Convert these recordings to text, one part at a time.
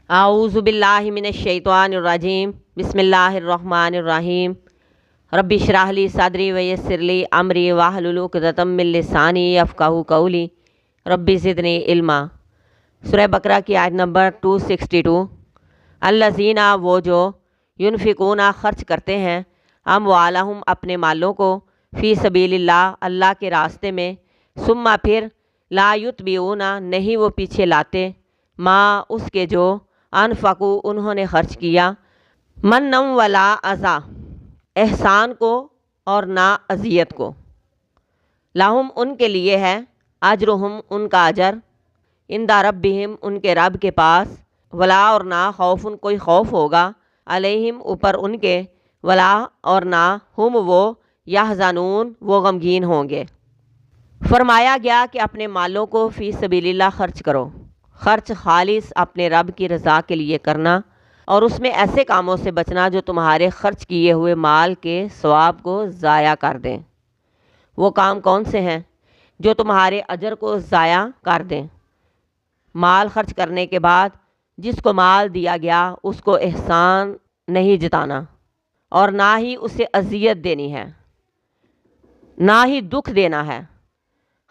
اعوذ باللہ من الشیطان الرجیم بسم اللہ الرحمن الرحیم رب اشرح لی صدری ویسر لی امری واحلل عقدۃ من لسانی یفقہوا قولی رب زدنی علما۔ سورہ بقرہ کی آیت نمبر 262۔ الذین، وہ جو ینفقون، خرچ کرتے ہیں، اموالہم، اپنے مالوں کو، فی سبیل اللہ، اللہ کے راستے میں، ثم، پھر، لا یتبعون، نہیں وہ پیچھے لاتے، ما، اس کے جو، انفقوا، انہوں نے خرچ کیا، منًا ولا اذی، احسان کو اور نہ اذیت کو، لہم، ان کے لیے ہے، اجرہم، ان کا اجر، عند ربہم، ان کے رب کے پاس، ولا، اور نہ، خوف، کوئی خوف ہوگا، علیہم، اوپر ان کے، ولا، اور نہ، ہم، وہ، یحزنون، وہ غمگین ہوں گے۔ فرمایا گیا کہ اپنے مالوں کو فی سبیل اللہ خرچ کرو۔ خرچ خالص اپنے رب کی رضا کے لیے کرنا، اور اس میں ایسے کاموں سے بچنا جو تمہارے خرچ کیے ہوئے مال کے ثواب کو ضائع کر دیں۔ وہ کام کون سے ہیں؟ جو تمہارے اجر کو ضائع کر دیں۔ مال خرچ کرنے کے بعد جس کو مال دیا گیا اس کو احسان نہیں جتانا، اور نہ ہی اسے اذیت دینی ہے، نہ ہی دکھ دینا ہے۔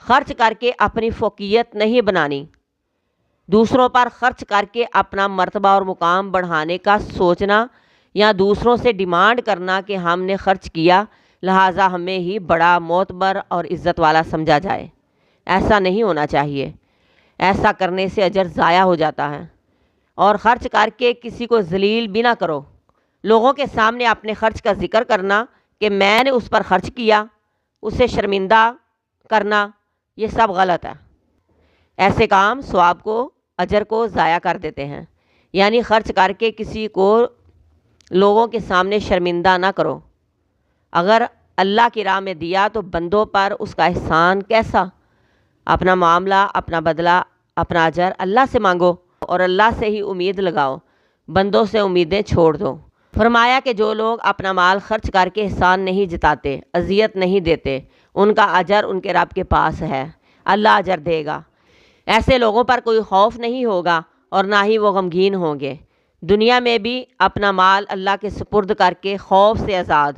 خرچ کر کے اپنی فوقیت نہیں بنانی، دوسروں پر خرچ کر کے اپنا مرتبہ اور مقام بڑھانے کا سوچنا، یا دوسروں سے ڈیمانڈ کرنا کہ ہم نے خرچ کیا لہٰذا ہمیں ہی بڑا معتبر اور عزت والا سمجھا جائے۔ ایسا نہیں ہونا چاہیے۔ ایسا کرنے سے اجر ضائع ہو جاتا ہے۔ اور خرچ کر کے کسی کو ذلیل بھی نہ کرو۔ لوگوں کے سامنے اپنے خرچ کا ذکر کرنا کہ میں نے اس پر خرچ کیا، اسے شرمندہ کرنا، یہ سب غلط ہے۔ ایسے کام ثواب کو، اجر کو ضائع کر دیتے ہیں۔ یعنی خرچ کر کے کسی کو لوگوں کے سامنے شرمندہ نہ کرو۔ اگر اللہ کی راہ میں دیا تو بندوں پر اس کا احسان کیسا؟ اپنا معاملہ، اپنا بدلہ، اپنا اجر اللہ سے مانگو، اور اللہ سے ہی امید لگاؤ، بندوں سے امیدیں چھوڑ دو۔ فرمایا کہ جو لوگ اپنا مال خرچ کر کے احسان نہیں جتاتے، اذیت نہیں دیتے، ان کا اجر ان کے رب کے پاس ہے، اللہ اجر دے گا۔ ایسے لوگوں پر کوئی خوف نہیں ہوگا اور نہ ہی وہ غمگین ہوں گے۔ دنیا میں بھی اپنا مال اللہ کے سپرد کر کے خوف سے آزاد،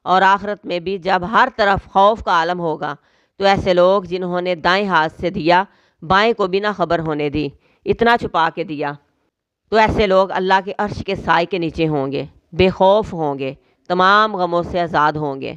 اور آخرت میں بھی جب ہر طرف خوف کا عالم ہوگا تو ایسے لوگ جنہوں نے دائیں ہاتھ سے دیا بائیں کو بھی نہ خبر ہونے دی، اتنا چھپا کے دیا، تو ایسے لوگ اللہ کے عرش کے سائے کے نیچے ہوں گے، بے خوف ہوں گے، تمام غموں سے آزاد ہوں گے۔